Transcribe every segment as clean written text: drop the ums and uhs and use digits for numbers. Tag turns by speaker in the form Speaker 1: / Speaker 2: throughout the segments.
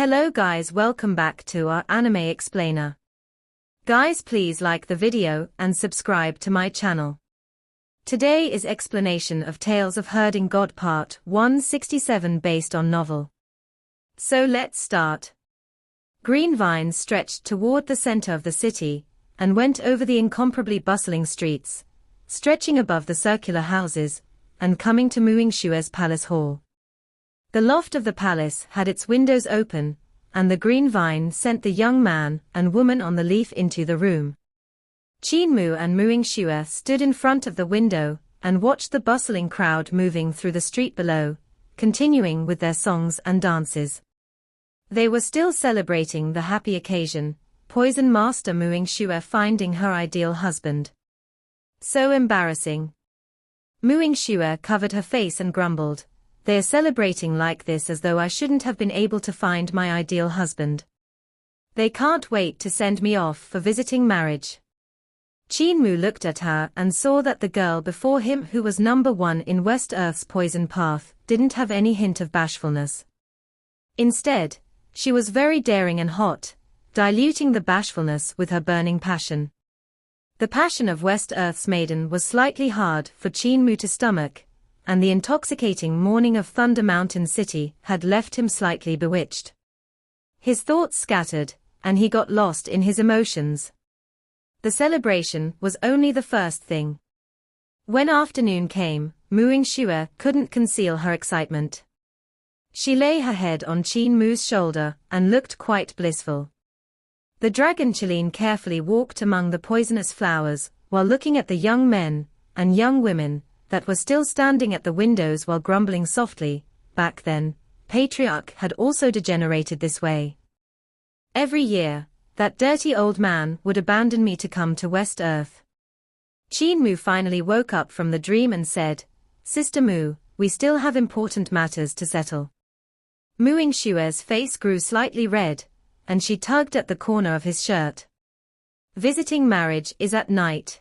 Speaker 1: Hello guys, welcome back to our anime explainer. Guys, please like the video and subscribe to my channel. Today is explanation of Tales of Herding God Part 167 based on novel. So let's start. Green vines stretched toward the center of the city and went over the incomparably bustling streets, stretching above the circular houses and coming to Muingshue's palace hall. The loft of the palace had its windows open, and the green vine sent the young man and woman on the leaf into the room. Qin Mu and Muingshue stood in front of the window and watched the bustling crowd moving through the street below, continuing with their songs and dances. They were still celebrating the happy occasion, Poison Master Muingshue finding her ideal husband. So embarrassing. Muingshue covered her face and grumbled, "They're celebrating like this as though I shouldn't have been able to find my ideal husband. They can't wait to send me off for visiting marriage." Qin Mu looked at her and saw that the girl before him, who was number 1 in West Earth's poison path, didn't have any hint of bashfulness. Instead, she was very daring and hot, diluting the bashfulness with her burning passion. The passion of West Earth's maiden was slightly hard for Qin Mu to stomach, and the intoxicating morning of Thunder Mountain City had left him slightly bewitched. His thoughts scattered, and he got lost in his emotions. The celebration was only the first thing. When afternoon came, Muingshue couldn't conceal her excitement. She lay her head on Qin Mu's shoulder and looked quite blissful. The dragon Qilin carefully walked among the poisonous flowers while looking at the young men and young women that were still standing at the windows while grumbling softly. Back then, Patriarch had also degenerated this way. Every year, that dirty old man would abandon me to come to West Earth. Qin Mu finally woke up from the dream and said, "Sister Mu, we still have important matters to settle." Muingshue's face grew slightly red, and she tugged at the corner of his shirt. "Visiting marriage is at night.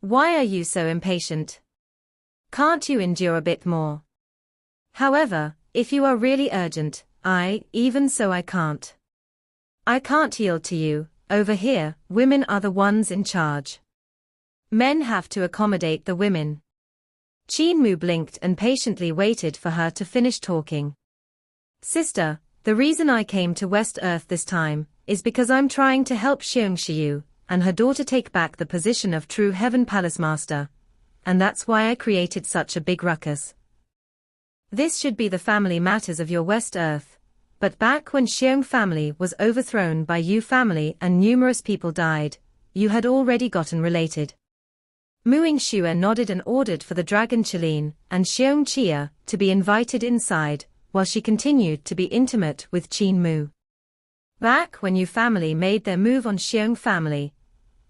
Speaker 1: Why are you so impatient? Can't you endure a bit more? However, if you are really urgent, even so I can't. I can't yield to you. Over here, women are the ones in charge. Men have to accommodate the women." Qin Mu blinked and patiently waited for her to finish talking. "Sister, the reason I came to West Earth this time is because I'm trying to help Xiongxiu and her daughter take back the position of true Heaven Palace Master. And that's why I created such a big ruckus. This should be the family matters of your West Earth, but back when Xiong family was overthrown by Yu family and numerous people died, you had already gotten related." Muingshue nodded and ordered for the dragon Qilin and Xiong Chia to be invited inside, while she continued to be intimate with Qin Mu. "Back when Yu family made their move on Xiong family,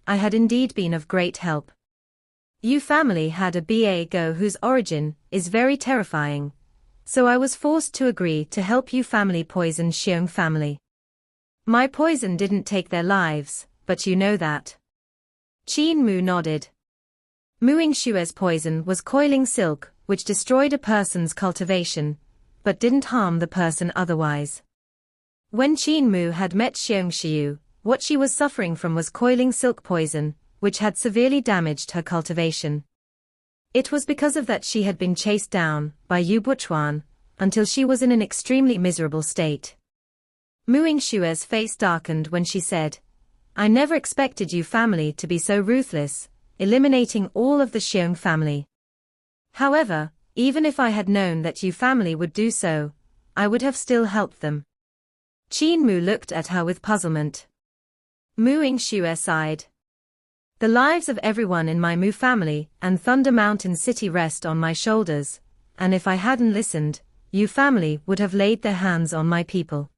Speaker 1: I had indeed been of great help. Yu family had a Go whose origin is very terrifying, so I was forced to agree to help Yu family poison Xiong family. My poison didn't take their lives, but you know that." Qin Mu nodded. Muingshue's poison was coiling silk, which destroyed a person's cultivation, but didn't harm the person otherwise. When Qin Mu had met Xiongxiu, what she was suffering from was coiling silk poison, which had severely damaged her cultivation. It was because of that she had been chased down by Yu Buchuan, until she was in an extremely miserable state. Muingshue's face darkened when she said, "I never expected Yu family to be so ruthless, eliminating all of the Xiong family. However, even if I had known that Yu family would do so, I would have still helped them." Qin Mu looked at her with puzzlement. Muingshue sighed. "The lives of everyone in my Mu family and Thunder Mountain City rest on my shoulders, and if I hadn't listened, Yu family would have laid their hands on my people.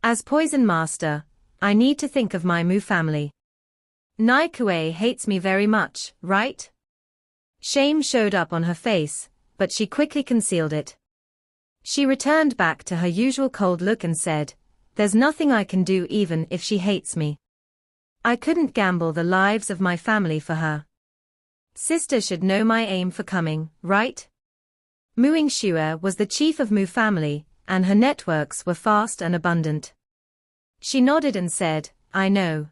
Speaker 1: As Poison Master, I need to think of my Mu family. Naikue hates me very much, right?" Shame showed up on her face, but she quickly concealed it. She returned back to her usual cold look and said, "There's nothing I can do even if she hates me. I couldn't gamble the lives of my family for her. Sister should know my aim for coming, right?" Muingshue was the chief of Mu family, and her networks were fast and abundant. She nodded and said, I know.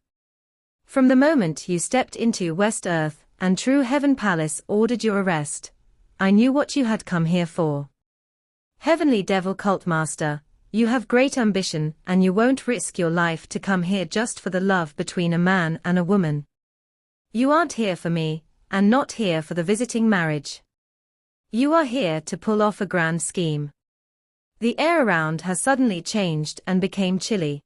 Speaker 1: From the moment you stepped into West Earth, and True Heaven Palace ordered your arrest, I knew what you had come here for. Heavenly Devil Cult Master, you have great ambition and you won't risk your life to come here just for the love between a man and a woman. You aren't here for me, and not here for the visiting marriage. You are here to pull off a grand scheme. The air around her suddenly changed and became chilly.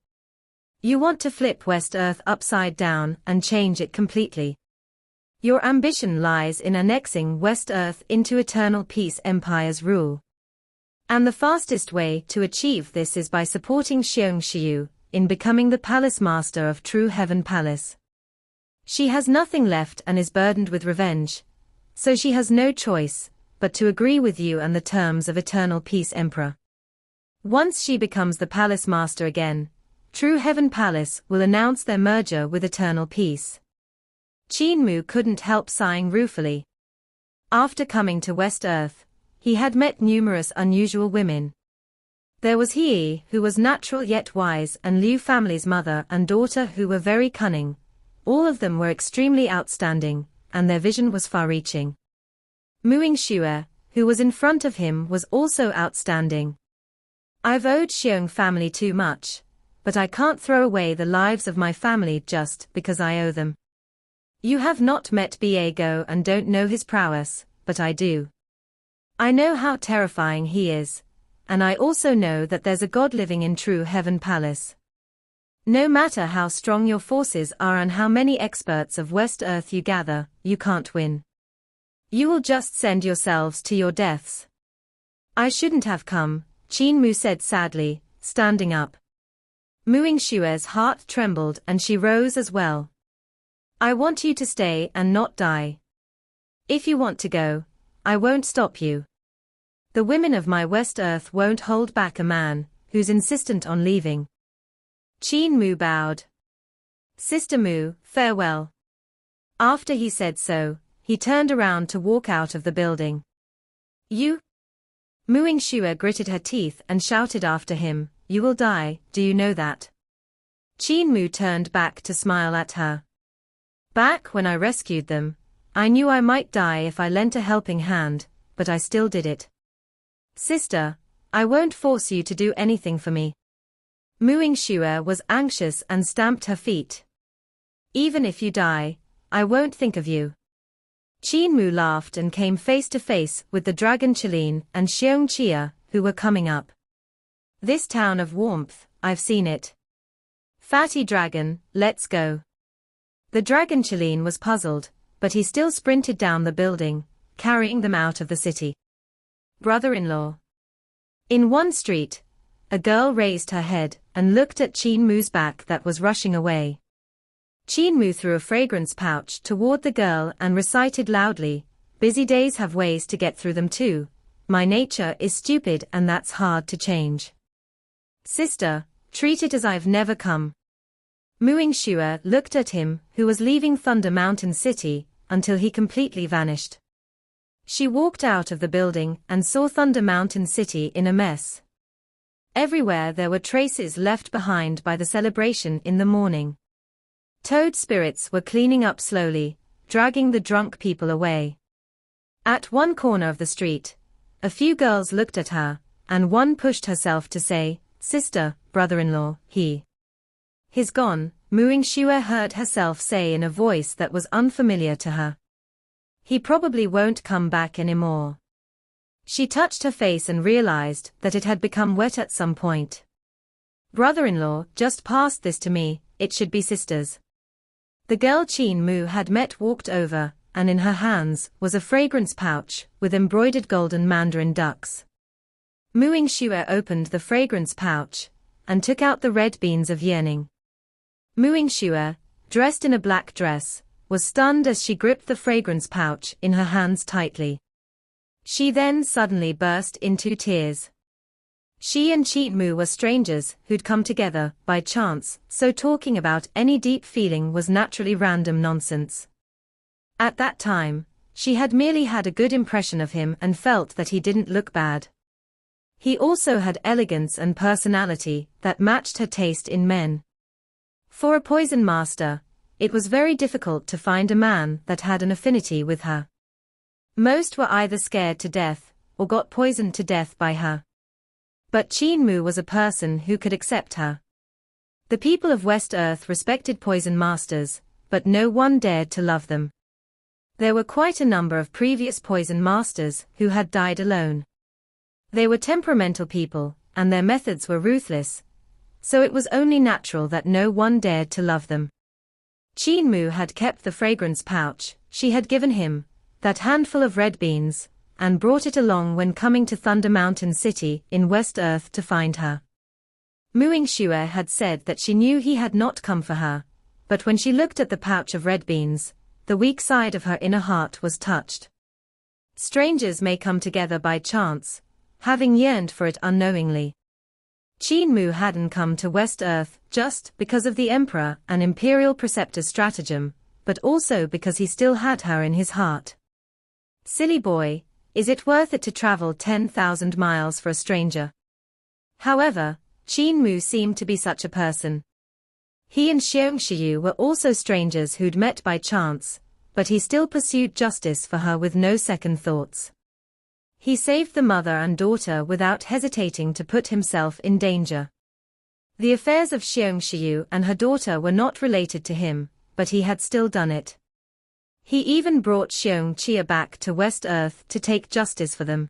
Speaker 1: You want to flip West Earth upside down and change it completely. Your ambition lies in annexing West Earth into Eternal Peace Empire's rule. And the fastest way to achieve this is by supporting Xiu in becoming the Palace Master of True Heaven Palace. She has nothing left and is burdened with revenge, so she has no choice but to agree with you and the terms of Eternal Peace Emperor. Once she becomes the Palace Master again, True Heaven Palace will announce their merger with Eternal Peace. Qin Mu couldn't help sighing ruefully. After coming to West Earth, he had met numerous unusual women. There was He, who was natural yet wise, and Liu family's mother and daughter who were very cunning. All of them were extremely outstanding, and their vision was far-reaching. Muing Xue, who was in front of him, was also outstanding. I've owed Xiong family too much, but I can't throw away the lives of my family just because I owe them. You have not met Biego and don't know his prowess, but I do. I know how terrifying he is, and I also know that there's a god living in True Heaven Palace. No matter how strong your forces are and how many experts of West Earth you gather, you can't win. You will just send yourselves to your deaths. I shouldn't have come, Qin Mu said sadly, standing up. Muing Xue's heart trembled and she rose as well. I want you to stay and not die. If you want to go, I won't stop you. The women of my West Earth won't hold back a man who's insistent on leaving. Qin Mu bowed. Sister Mu, farewell. After he said so, he turned around to walk out of the building. You? Muing Xue gritted her teeth and shouted after him, you will die, do you know that? Qin Mu turned back to smile at her. Back when I rescued them, I knew I might die if I lent a helping hand, but I still did it. Sister, I won't force you to do anything for me. Muing Xue was anxious and stamped her feet. Even if you die, I won't think of you. Qin Mu laughed and came face to face with the dragon Qilin and Xiong Chia, who were coming up. This town of warmth, I've seen it. Fatty dragon, let's go. The dragon Qilin was puzzled, but he still sprinted down the building, carrying them out of the city. Brother-in-law. In one street, a girl raised her head and looked at Qin Mu's back that was rushing away. Qin Mu threw a fragrance pouch toward the girl and recited loudly, busy days have ways to get through them too. My nature is stupid and that's hard to change. Sister, treat it as I've never come. Muing Xue looked at him, who was leaving Thunder Mountain City, until he completely vanished. She walked out of the building and saw Thunder Mountain City in a mess. Everywhere there were traces left behind by the celebration in the morning. Toad spirits were cleaning up slowly, dragging the drunk people away. At one corner of the street, a few girls looked at her, and one pushed herself to say, Sister, brother-in-law, he's gone, Muing Xue heard herself say in a voice that was unfamiliar to her. He probably won't come back anymore. She touched her face and realized that it had become wet at some point. Brother-in-law just passed this to me, it should be sisters. The girl Qin Mu had met walked over, and in her hands was a fragrance pouch with embroidered golden mandarin ducks. Muing Xue opened the fragrance pouch and took out the red beans of yearning. Muing Xue, dressed in a black dress, was stunned as she gripped the fragrance pouch in her hands tightly. She then suddenly burst into tears. She and Qin Mu were strangers who'd come together by chance, so talking about any deep feeling was naturally random nonsense. At that time, she had merely had a good impression of him and felt that he didn't look bad. He also had elegance and personality that matched her taste in men. For a poison master, it was very difficult to find a man that had an affinity with her. Most were either scared to death, or got poisoned to death by her. But Qin Mu was a person who could accept her. The people of West Earth respected poison masters, but no one dared to love them. There were quite a number of previous poison masters who had died alone. They were temperamental people, and their methods were ruthless, so it was only natural that no one dared to love them. Qin Mu had kept the fragrance pouch she had given him, that handful of red beans, and brought it along when coming to Thunder Mountain City in West Earth to find her. Muing Xue had said that she knew he had not come for her, but when she looked at the pouch of red beans, the weak side of her inner heart was touched. Strangers may come together by chance, having yearned for it unknowingly. Qin Mu hadn't come to West Earth just because of the Emperor and Imperial Preceptor's stratagem, but also because he still had her in his heart. Silly boy, is it worth it to travel 10,000 miles for a stranger? However, Qin Mu seemed to be such a person. He and Xiongxiu were also strangers who'd met by chance, but he still pursued justice for her with no second thoughts. He saved the mother and daughter without hesitating to put himself in danger. The affairs of Xiongxiu and her daughter were not related to him, but he had still done it. He even brought Xiongxia back to West Earth to take justice for them.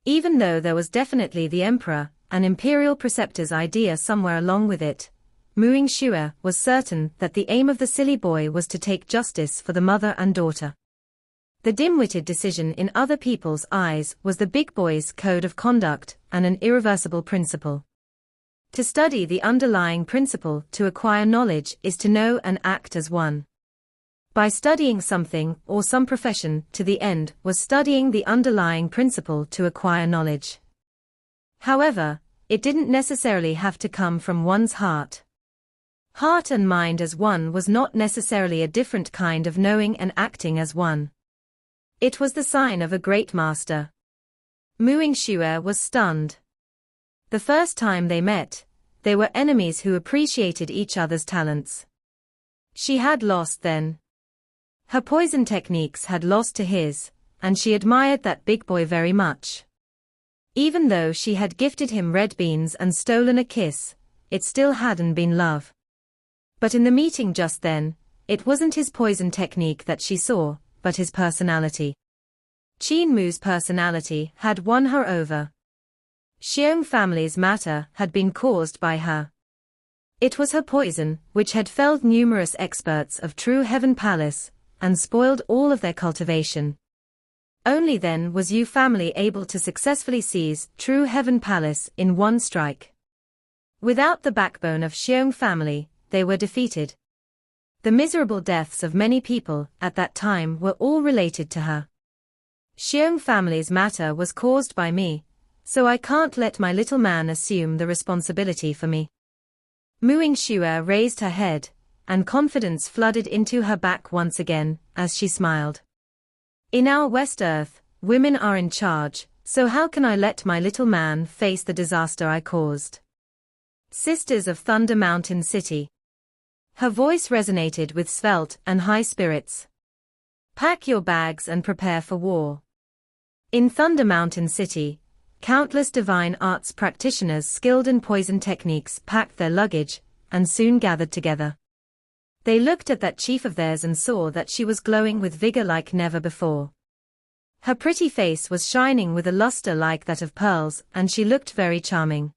Speaker 1: Even though there was definitely the Emperor and Imperial Preceptor's idea somewhere along with it, Muing Xue was certain that the aim of the silly boy was to take justice for the mother and daughter. The dim-witted decision in other people's eyes was the big boy's code of conduct and an irreversible principle. To study the underlying principle to acquire knowledge is to know and act as one. By studying something or some profession to the end was studying the underlying principle to acquire knowledge. However, it didn't necessarily have to come from one's heart. Heart and mind as one was not necessarily a different kind of knowing and acting as one. It was the sign of a great master. Muing Xue was stunned. The first time they met, they were enemies who appreciated each other's talents. She had lost then. Her poison techniques had lost to his, and she admired that big boy very much. Even though she had gifted him red beans and stolen a kiss, it still hadn't been love. But in the meeting just then, it wasn't his poison technique that she saw, but his personality. Qin Mu's personality had won her over. Xiong family's matter had been caused by her. It was her poison which had felled numerous experts of True Heaven Palace, and spoiled all of their cultivation. Only then was Yu family able to successfully seize True Heaven Palace in one strike. Without the backbone of Xiong family, they were defeated. The miserable deaths of many people at that time were all related to her. Xiong family's matter was caused by me, so I can't let my little man assume the responsibility for me. Muing Xue raised her head, and confidence flooded into her back once again, as she smiled. In our West Earth, women are in charge, so how can I let my little man face the disaster I caused? Sisters of Thunder Mountain City. Her voice resonated with svelte and high spirits. Pack your bags and prepare for war. In Thunder Mountain City, countless divine arts practitioners skilled in poison techniques packed their luggage, and soon gathered together. They looked at that chief of theirs and saw that she was glowing with vigor like never before. Her pretty face was shining with a luster like that of pearls, and she looked very charming.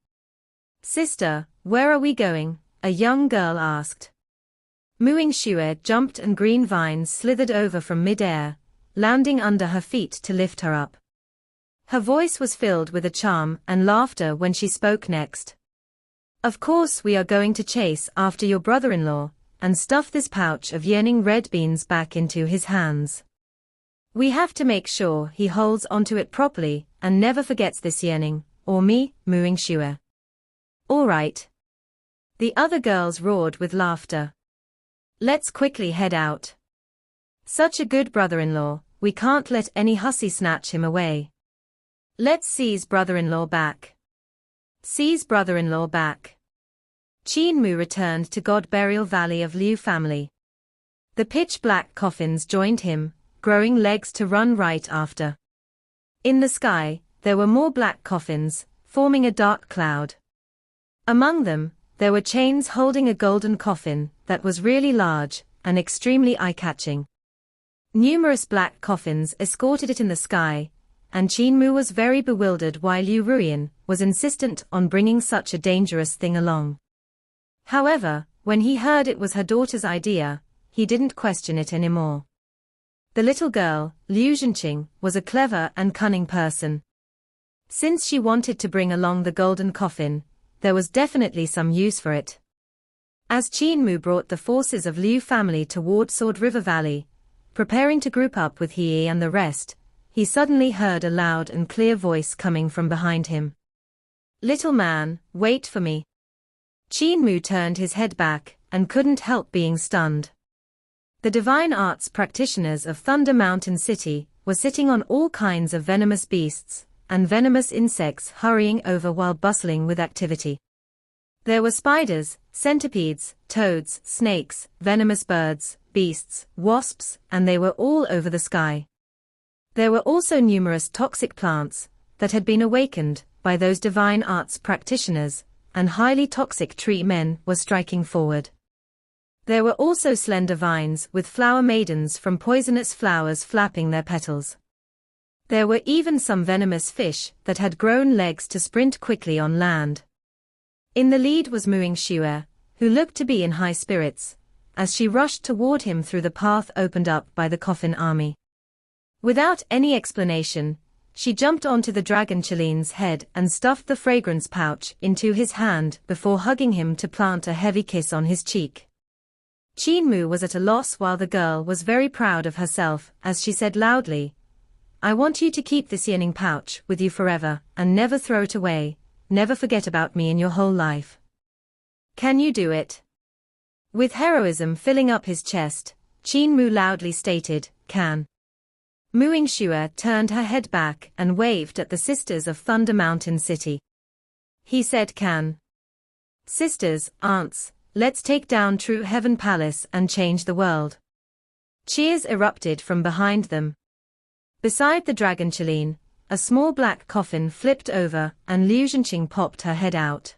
Speaker 1: Sister, where are we going? A young girl asked. Muing Xue jumped and green vines slithered over from mid-air, landing under her feet to lift her up. Her voice was filled with a charm and laughter when she spoke next. Of course we are going to chase after your brother-in-law, and stuff this pouch of yearning red beans back into his hands. We have to make sure he holds onto it properly and never forgets this yearning, or me, Muing Xue. All right. The other girls roared with laughter. Let's quickly head out. Such a good brother-in-law, we can't let any hussy snatch him away. Let's seize brother-in-law back. Seize brother-in-law back. Qin Mu returned to God Burial Valley of Liu family. The pitch-black coffins joined him, growing legs to run right after. In the sky, there were more black coffins, forming a dark cloud. Among them, there were chains holding a golden coffin that was really large and extremely eye-catching. Numerous black coffins escorted it in the sky, and Qin Mu was very bewildered while Liu Ruian was insistent on bringing such a dangerous thing along. However, when he heard it was her daughter's idea, he didn't question it anymore. The little girl, Liu Zhenqing, was a clever and cunning person. Since she wanted to bring along the golden coffin, there was definitely some use for it. As Qin Mu brought the forces of Liu family toward Sword River Valley, preparing to group up with He and the rest, he suddenly heard a loud and clear voice coming from behind him. "Little man, wait for me." Qin Mu turned his head back and couldn't help being stunned. The divine arts practitioners of Thunder Mountain City were sitting on all kinds of venomous beasts and venomous insects hurrying over while bustling with activity. There were spiders, centipedes, toads, snakes, venomous birds, beasts, wasps, and they were all over the sky. There were also numerous toxic plants that had been awakened by those divine arts practitioners, and highly toxic tree men were striking forward. There were also slender vines with flower maidens from poisonous flowers flapping their petals. There were even some venomous fish that had grown legs to sprint quickly on land. In the lead was Muing Xue, who looked to be in high spirits, as she rushed toward him through the path opened up by the coffin army. Without any explanation, she jumped onto the dragon Chilean's head and stuffed the fragrance pouch into his hand before hugging him to plant a heavy kiss on his cheek. Qin Mu was at a loss while the girl was very proud of herself as she said loudly, "I want you to keep this yearning pouch with you forever and never throw it away, never forget about me in your whole life. Can you do it?" With heroism filling up his chest, Qin Mu loudly stated, "Can." Muing Xue turned her head back and waved at the sisters of Thunder Mountain City. He said, "Can. Sisters, aunts, let's take down True Heaven Palace and change the world." Cheers erupted from behind them. Beside the dragon Chilean, a small black coffin flipped over and Liu Zhenqing popped her head out.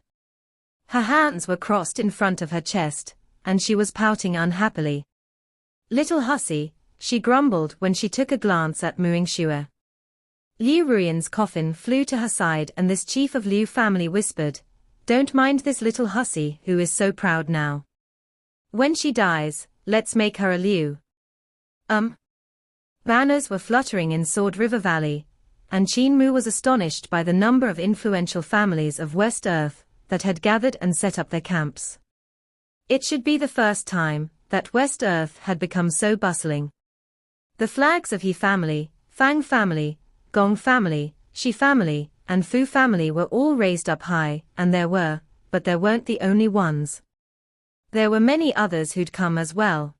Speaker 1: Her hands were crossed in front of her chest, and she was pouting unhappily. "Little hussy," she grumbled when she took a glance at Muing Xue. Liu Ruian's coffin flew to her side and this chief of Liu family whispered, "Don't mind this little hussy who is so proud now. When she dies, let's make her a Liu." Banners were fluttering in Sword River Valley, and Qin Mu was astonished by the number of influential families of West Earth that had gathered and set up their camps. It should be the first time that West Earth had become so bustling. The flags of He family, Fang family, Gong family, Shi family, and Fu family were all raised up high, and but there weren't the only ones. There were many others who'd come as well.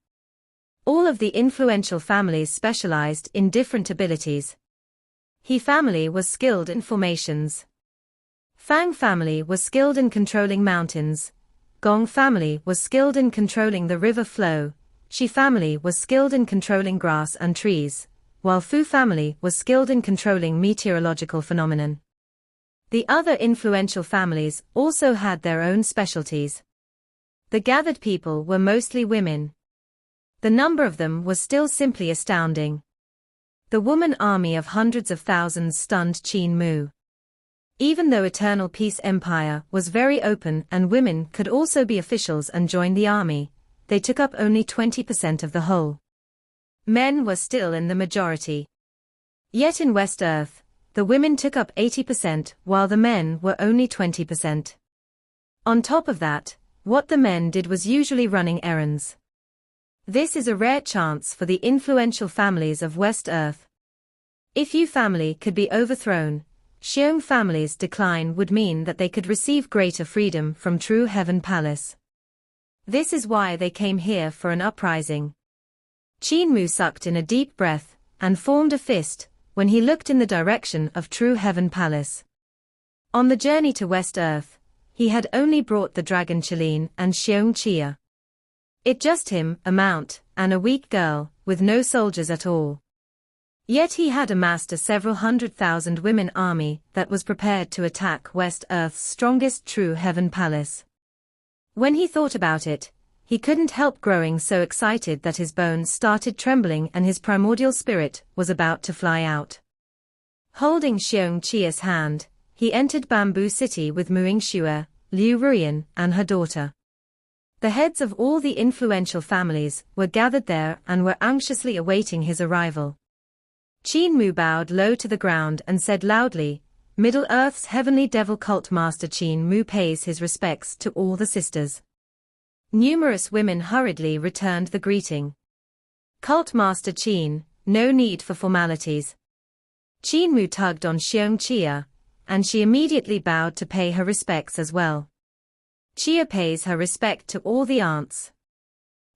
Speaker 1: All of the influential families specialized in different abilities. He family was skilled in formations. Fang family was skilled in controlling mountains. Gong family was skilled in controlling the river flow. Shi family was skilled in controlling grass and trees, while Fu family was skilled in controlling meteorological phenomenon. The other influential families also had their own specialties. The gathered people were mostly women. The number of them was still simply astounding. The woman army of hundreds of thousands stunned Qin Mu. Even though Eternal Peace Empire was very open and women could also be officials and join the army, they took up only 20% of the whole. Men were still in the majority. Yet in West Earth, the women took up 80% while the men were only 20%. On top of that, what the men did was usually running errands. This is a rare chance for the influential families of West Earth. If Yu family could be overthrown, Xiong family's decline would mean that they could receive greater freedom from True Heaven Palace. This is why they came here for an uprising. Qin Mu sucked in a deep breath and formed a fist, when he looked in the direction of True Heaven Palace. On the journey to West Earth, he had only brought the dragon Qin and Xiong. It just him, a mount, and a weak girl, with no soldiers at all. Yet he had amassed a several 100,000 women army that was prepared to attack West Earth's strongest True Heaven Palace. When he thought about it, he couldn't help growing so excited that his bones started trembling and his primordial spirit was about to fly out. Holding Xiongqia's hand, he entered Bamboo City with Muing Xue, Liu Ruyan, and her daughter. The heads of all the influential families were gathered there and were anxiously awaiting his arrival. Qin Mu bowed low to the ground and said loudly, "Middle-earth's heavenly devil cult master Qin Mu pays his respects to all the sisters." Numerous women hurriedly returned the greeting. "Cult master Qin, no need for formalities." Qin Mu tugged on Xiongqia, and she immediately bowed to pay her respects as well. Qia pays her respect to all the aunts.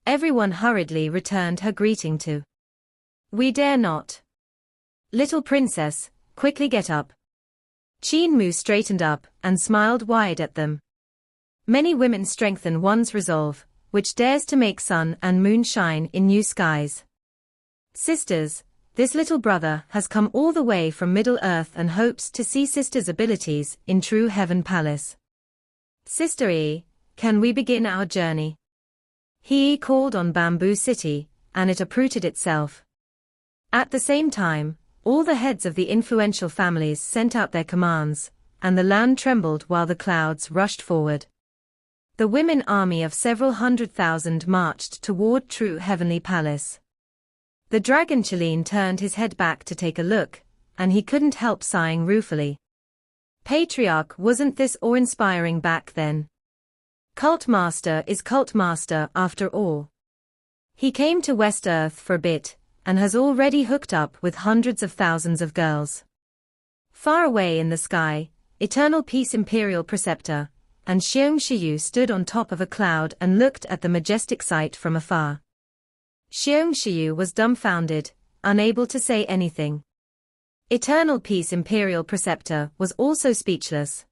Speaker 1: Everyone hurriedly returned her greeting to. "We dare not. Little princess, quickly get up." Qin Mu straightened up and smiled wide at them. Many women strengthen one's resolve, which dares to make sun and moon shine in new skies. "Sisters, this little brother has come all the way from Middle-earth and hopes to see Sister's abilities in True Heaven Palace. Sister E, can we begin our journey?" He called on Bamboo City, and it uprooted itself. At the same time, all the heads of the influential families sent out their commands, and the land trembled while the clouds rushed forward. The women army of several 100,000 marched toward True Heavenly Palace. The dragon Qin turned his head back to take a look, and he couldn't help sighing ruefully. Patriarch, wasn't this awe-inspiring back then? Cult master is cult master after all. He came to West Earth for a bit, and has already hooked up with hundreds of thousands of girls. Far away in the sky, Eternal Peace Imperial Preceptor, and Xiongqiu stood on top of a cloud and looked at the majestic sight from afar. Xiongqiu was dumbfounded, unable to say anything. Eternal Peace Imperial Preceptor was also speechless.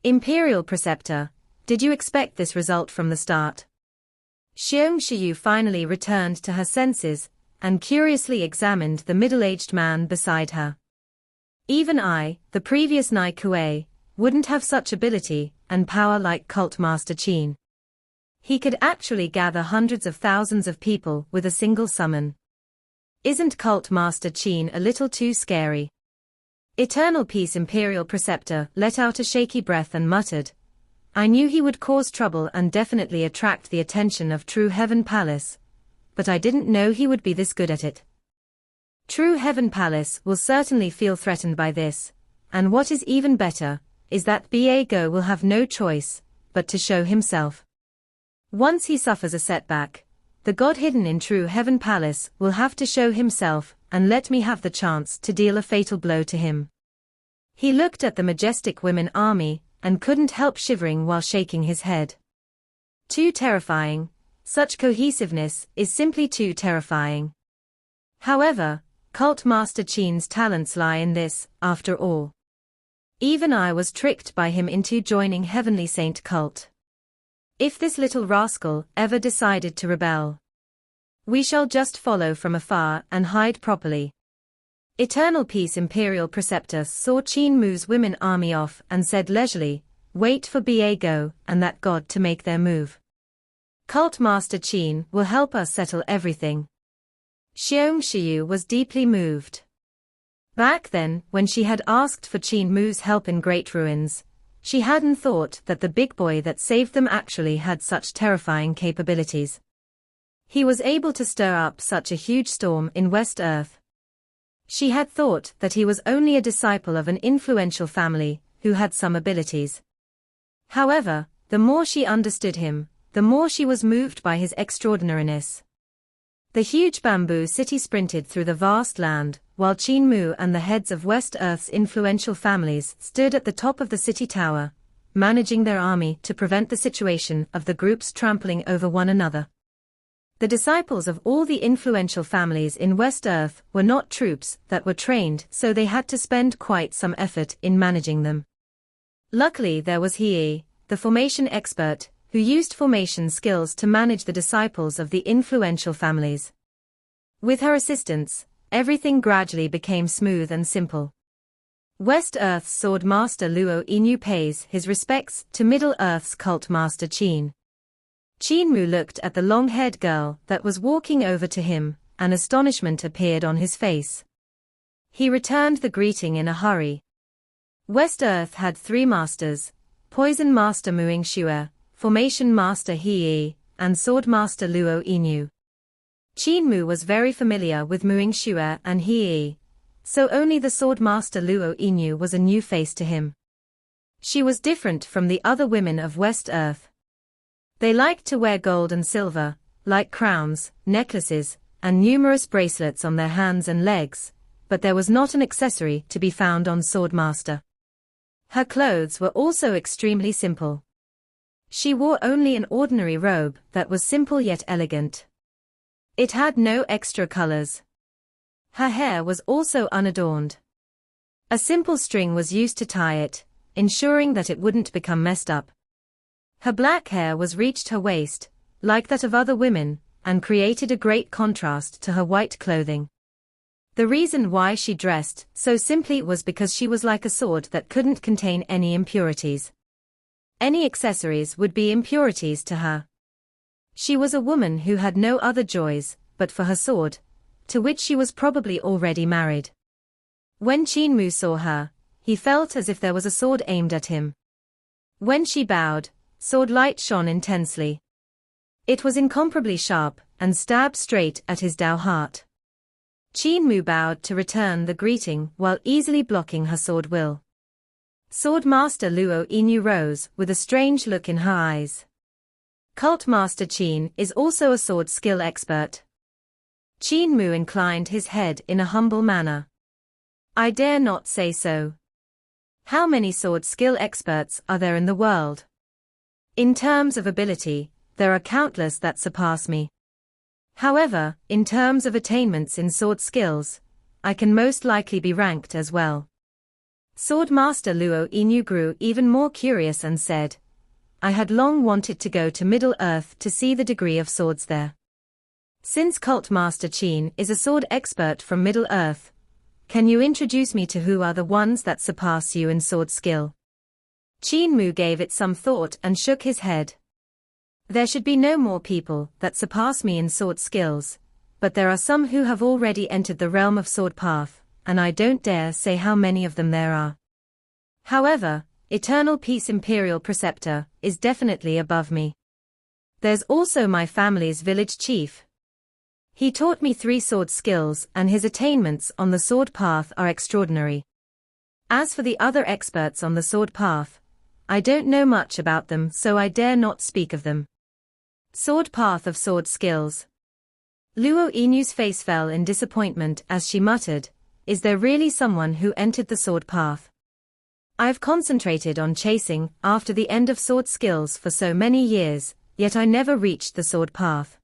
Speaker 1: "Imperial Preceptor, did you expect this result from the start?" Xiongqiu finally returned to her senses, and curiously examined the middle-aged man beside her. "Even I, the previous Nai Kuei, wouldn't have such ability and power like Cult Master Qin. He could actually gather hundreds of thousands of people with a single summon. Isn't Cult Master Qin a little too scary?" Eternal Peace Imperial Preceptor let out a shaky breath and muttered, "I knew he would cause trouble and definitely attract the attention of True Heaven Palace, but I didn't know he would be this good at it. True Heaven Palace will certainly feel threatened by this, and what is even better, is that Bago will have no choice but to show himself. Once he suffers a setback, the god hidden in True Heaven Palace will have to show himself and let me have the chance to deal a fatal blow to him." He looked at the majestic women army and couldn't help shivering while shaking his head. Too terrifying. Such cohesiveness is simply too terrifying. However, Cult Master Qin's talents lie in this, after all. Even I was tricked by him into joining Heavenly Saint Cult. If this little rascal ever decided to rebel, we shall just follow from afar and hide properly. Eternal Peace Imperial Preceptor saw Qin Mu's women army off and said leisurely, "Wait for Bago and that god to make their move. Cult Master Qin will help us settle everything." Xiongqiu was deeply moved. Back then, when she had asked for Qin Mu's help in Great Ruins, she hadn't thought that the big boy that saved them actually had such terrifying capabilities. He was able to stir up such a huge storm in West Earth. She had thought that he was only a disciple of an influential family who had some abilities. However, the more she understood him, the more she was moved by his extraordinariness. The huge Bamboo City sprinted through the vast land, while Qin Mu and the heads of West Earth's influential families stood at the top of the city tower, managing their army to prevent the situation of the groups trampling over one another. The disciples of all the influential families in West Earth were not troops that were trained, so they had to spend quite some effort in managing them. Luckily there was He, the formation expert, who used formation skills to manage the disciples of the influential families. With her assistance, everything gradually became smooth and simple. West Earth's sword master Luo Yinyu pays his respects to Middle Earth's cult master Qin. Qin Mu looked at the long-haired girl that was walking over to him, and astonishment appeared on his face. He returned the greeting in a hurry. West Earth had 3 masters: Poison Master Muing Xue, Formation Master He, and Sword Master Luo Yinyu. Qin Mu was very familiar with Muing Xue and He, so only the Sword Master Luo Yinyu was a new face to him. She was different from the other women of West Earth. They liked to wear gold and silver, like crowns, necklaces, and numerous bracelets on their hands and legs, but there was not an accessory to be found on Swordmaster. Her clothes were also extremely simple. She wore only an ordinary robe that was simple yet elegant. It had no extra colors. Her hair was also unadorned. A simple string was used to tie it, ensuring that it wouldn't become messed up. Her black hair was reached her waist, like that of other women, and created a great contrast to her white clothing. The reason why she dressed so simply was because she was like a sword that couldn't contain any impurities. Any accessories would be impurities to her. She was a woman who had no other joys but for her sword, to which she was probably already married. When Qin Mu saw her, he felt as if there was a sword aimed at him. When she bowed, sword light shone intensely. It was incomparably sharp, and stabbed straight at his Dao heart. Qin Mu bowed to return the greeting while easily blocking her sword will. Sword Master Luo Yinyu rose with a strange look in her eyes. Cult Master Qin is also a sword skill expert. Qin Mu inclined his head in a humble manner. I dare not say so. How many sword skill experts are there in the world? In terms of ability, there are countless that surpass me. However, in terms of attainments in sword skills, I can most likely be ranked as well. Sword Master Luo Yinyu grew even more curious and said, I had long wanted to go to Middle Earth to see the degree of swords there. Since Cult Master Qin is a sword expert from Middle Earth, can you introduce me to who are the ones that surpass you in sword skill? Qin Mu gave it some thought and shook his head. There should be no more people that surpass me in sword skills, but there are some who have already entered the realm of sword path, and I don't dare say how many of them there are. However, Eternal Peace Imperial Preceptor is definitely above me. There's also my family's village chief. He taught me 3 sword skills and his attainments on the sword path are extraordinary. As for the other experts on the sword path, I don't know much about them, so I dare not speak of them. Sword path of sword skills. Luo Yinyu's face fell in disappointment as she muttered, is there really someone who entered the sword path? I've concentrated on chasing after the end of sword skills for so many years, yet I never reached the sword path.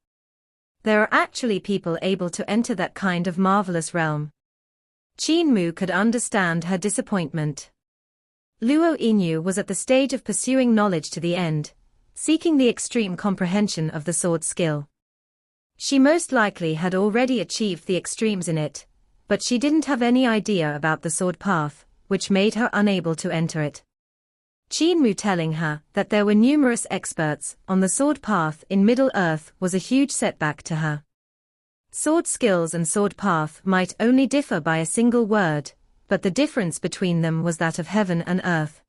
Speaker 1: There are actually people able to enter that kind of marvelous realm. Qin Mu could understand her disappointment. Luo Yinyu was at the stage of pursuing knowledge to the end, seeking the extreme comprehension of the sword skill. She most likely had already achieved the extremes in it, but she didn't have any idea about the sword path, which made her unable to enter it. Qin Mu telling her that there were numerous experts on the sword path in Middle Earth was a huge setback to her. Sword skills and sword path might only differ by a single word, but the difference between them was that of heaven and earth.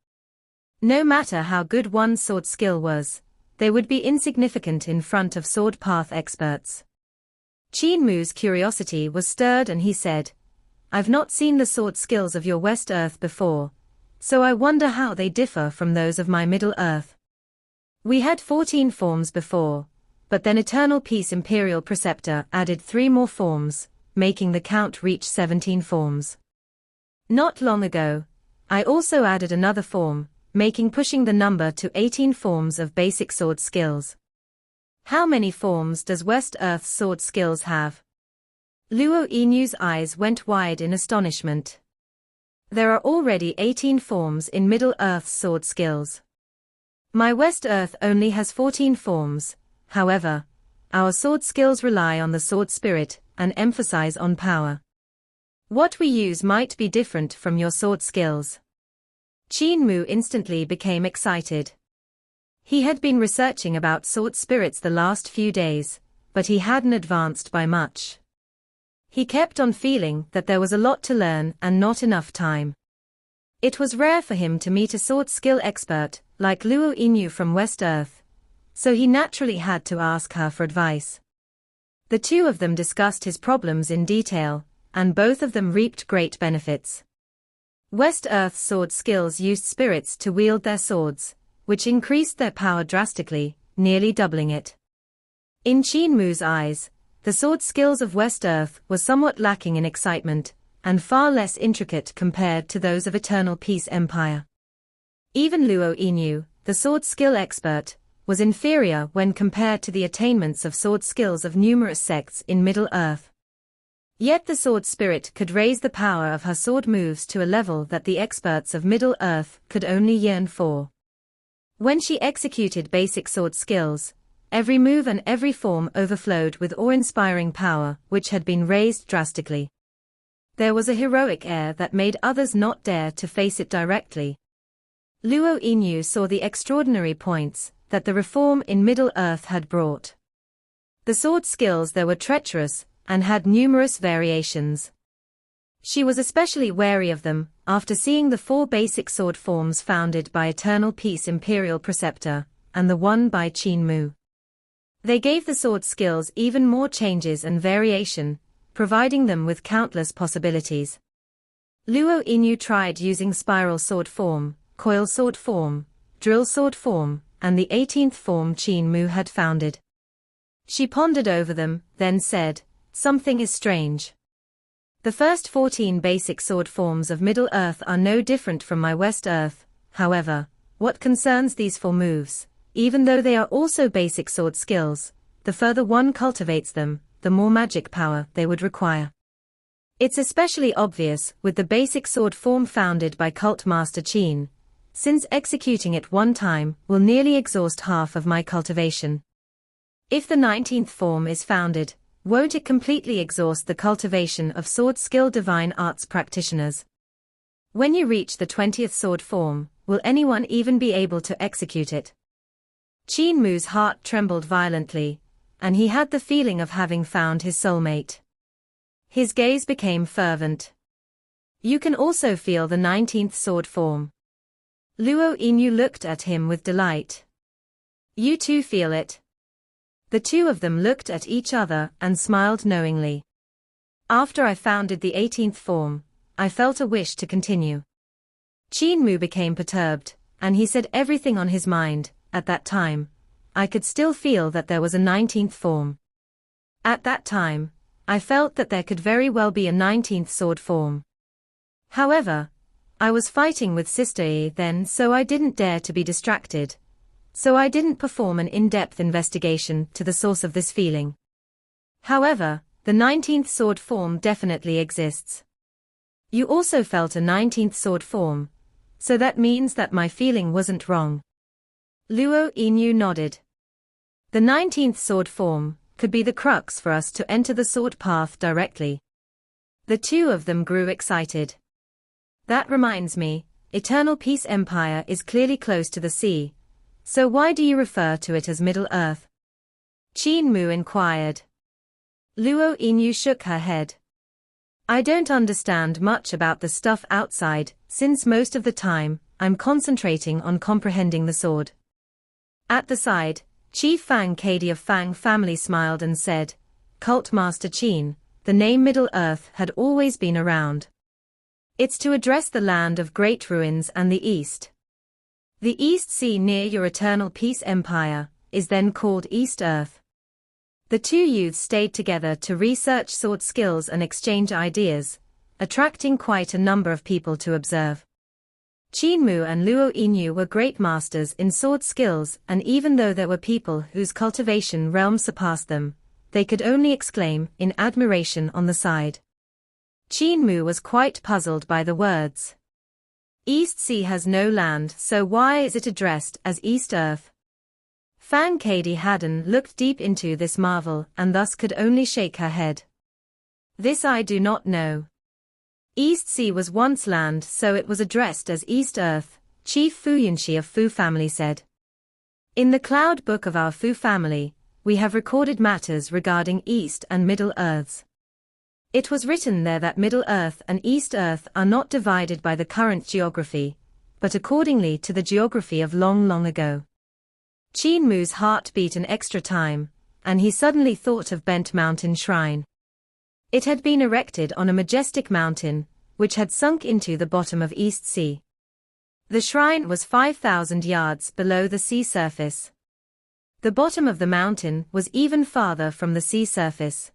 Speaker 1: No matter how good one's sword skill was, they would be insignificant in front of sword path experts. Qin Mu's curiosity was stirred and he said, I've not seen the sword skills of your West Earth before, so I wonder how they differ from those of my Middle Earth. We had 14 forms before, but then Eternal Peace Imperial Preceptor added 3 more forms, making the count reach 17 forms. Not long ago, I also added another form, pushing the number to 18 forms of basic sword skills. How many forms does West Earth's sword skills have? Luo Yinyu's eyes went wide in astonishment. There are already 18 forms in Middle Earth's sword skills. My West Earth only has 14 forms, however, our sword skills rely on the sword spirit and emphasize on power. What we use might be different from your sword skills. Qin Mu instantly became excited. He had been researching about sword spirits the last few days, but he hadn't advanced by much. He kept on feeling that there was a lot to learn and not enough time. It was rare for him to meet a sword skill expert like Luo Yinyu from West Earth, so he naturally had to ask her for advice. The two of them discussed his problems in detail, and both of them reaped great benefits. West Earth's sword skills used spirits to wield their swords, which increased their power drastically, nearly doubling it. In Qin Mu's eyes, the sword skills of West Earth were somewhat lacking in excitement, and far less intricate compared to those of Eternal Peace Empire. Even Luo Yinyu, the sword skill expert, was inferior when compared to the attainments of sword skills of numerous sects in Middle Earth. Yet the sword spirit could raise the power of her sword moves to a level that the experts of Middle Earth could only yearn for. When she executed basic sword skills, every move and every form overflowed with awe-inspiring power which had been raised drastically. There was a heroic air that made others not dare to face it directly. Luo Yinyu saw the extraordinary points that the reform in Middle Earth had brought. The sword skills there were treacherous and had numerous variations. She was especially wary of them after seeing the 4 basic sword forms founded by Eternal Peace Imperial Preceptor, and the one by Qin Mu. They gave the sword skills even more changes and variation, providing them with countless possibilities. Luo Yinyu tried using spiral sword form, coil sword form, drill sword form, and the 18th form Qin Mu had founded. She pondered over them, then said, "Something is strange. The first 14 basic sword forms of Middle Earth are no different from my West Earth, however, what concerns these 4 moves, even though they are also basic sword skills, the further one cultivates them, the more magic power they would require. It's especially obvious with the basic sword form founded by Cult Master Qin, since executing it one time will nearly exhaust half of my cultivation. If the 19th form is founded, won't it completely exhaust the cultivation of sword skill divine arts practitioners? When you reach the 20th sword form, will anyone even be able to execute it?" Qin Mu's heart trembled violently, and he had the feeling of having found his soulmate. His gaze became fervent. "You can also feel the 19th sword form." Luo Yinyu looked at him with delight. "You too feel it?" The two of them looked at each other and smiled knowingly. "After I founded the 18th form, I felt a wish to continue." Qin Mu became perturbed, and he said everything on his mind. "At that time, I could still feel that there was a 19th form. At that time, I felt that there could very well be a 19th sword form. However, I was fighting with Sister Yi then, so I didn't dare to be distracted. So I didn't perform an in-depth investigation to the source of this feeling. However, the 19th sword form definitely exists. You also felt a 19th sword form, so that means that my feeling wasn't wrong." Luo Yinyu nodded. "The 19th sword form could be the crux for us to enter the sword path directly." The two of them grew excited. "That reminds me, Eternal Peace Empire is clearly close to the sea. So why do you refer to it as Middle Earth?" Qin Mu inquired. Luo Yinyu shook her head. "I don't understand much about the stuff outside, since most of the time, I'm concentrating on comprehending the sword." At the side, Chief Fang Kadi of Fang family smiled and said, "Cult Master Qin, the name Middle Earth had always been around. It's to address the land of great ruins and the East. The East Sea near your Eternal Peace Empire is then called East Earth." The two youths stayed together to research sword skills and exchange ideas, attracting quite a number of people to observe. Qin Mu and Luo Yinyu were great masters in sword skills, and even though there were people whose cultivation realm surpassed them, they could only exclaim in admiration on the side. Qin Mu was quite puzzled by the words. East Sea has no land, so why is it addressed as East Earth? Fang Kadi hadn't looked deep into this marvel and thus could only shake her head. This I do not know. East Sea was once land, so it was addressed as East Earth, Chief Fu Yunshi of Fu family said. In the cloud book of our Fu family, we have recorded matters regarding East and Middle Earths. It was written there that Middle Earth and East Earth are not divided by the current geography, but accordingly to the geography of long, long ago. Qin Mu's heart beat an extra time, and he suddenly thought of Bent Mountain Shrine. It had been erected on a majestic mountain, which had sunk into the bottom of East Sea. The shrine was 5,000 yards below the sea surface. The bottom of the mountain was even farther from the sea surface.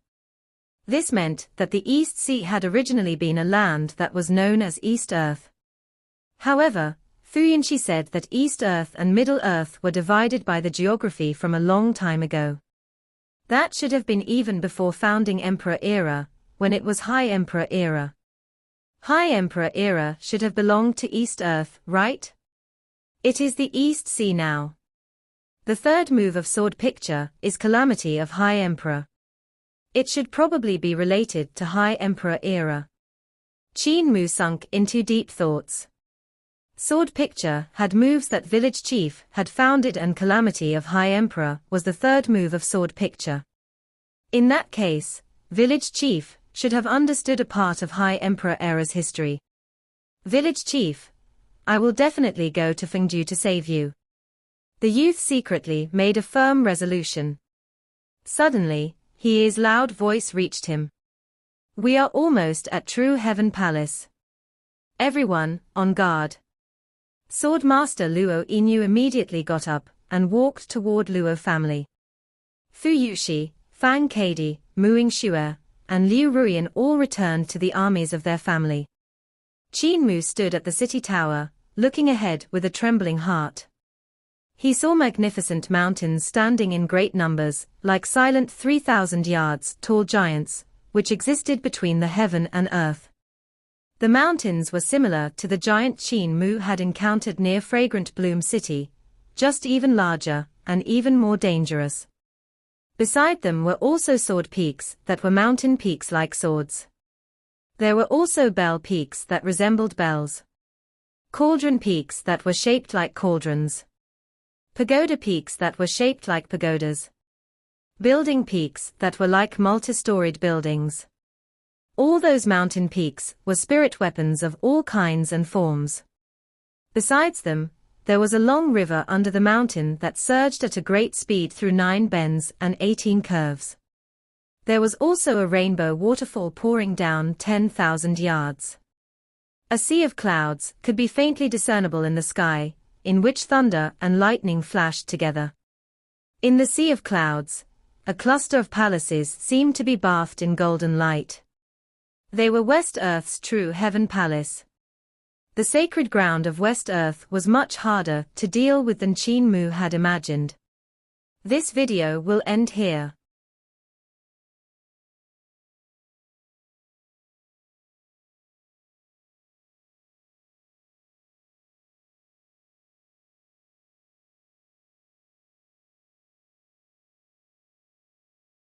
Speaker 1: This meant that the East Sea had originally been a land that was known as East Earth. However, Fu Yunshi said that East Earth and Middle Earth were divided by the geography from a long time ago. That should have been even before founding Emperor era, when it was High Emperor era. High Emperor era should have belonged to East Earth, right? It is the East Sea now. The third move of sword picture is Calamity of High Emperor. It should probably be related to High Emperor era. Qin Mu sunk into deep thoughts. Sword picture had moves that village chief had founded, and Calamity of High Emperor was the third move of sword picture. In that case, village chief should have understood a part of High Emperor era's history. Village chief, I will definitely go to Fengju to save you. The youth secretly made a firm resolution. Suddenly, his loud voice reached him. We are almost at True Heaven Palace. Everyone, on guard. Swordmaster Luo Yinyu immediately got up and walked toward Luo family. Fu Yushi, Fang Kadi, Muing Xue, and Liu Ruian all returned to the armies of their family. Qin Mu stood at the city tower, looking ahead with a trembling heart. He saw magnificent mountains standing in great numbers, like silent 3,000 yards tall giants, which existed between the heaven and earth. The mountains were similar to the giant Qin Mu had encountered near Fragrant Bloom City, just even larger and even more dangerous. Beside them were also sword peaks that were mountain peaks like swords. There were also bell peaks that resembled bells. Cauldron peaks that were shaped like cauldrons. Pagoda peaks that were shaped like pagodas. Building peaks that were like multi-storied buildings. All those mountain peaks were spirit weapons of all kinds and forms. Besides them, there was a long river under the mountain that surged at a great speed through 9 bends and 18 curves. There was also a rainbow waterfall pouring down 10,000 yards. A sea of clouds could be faintly discernible in the sky, in which thunder and lightning flashed together. In the sea of clouds, a cluster of palaces seemed to be bathed in golden light. They were West Earth's True Heaven Palace. The sacred ground of West Earth was much harder to deal with than Qin Mu had imagined. This video will end here.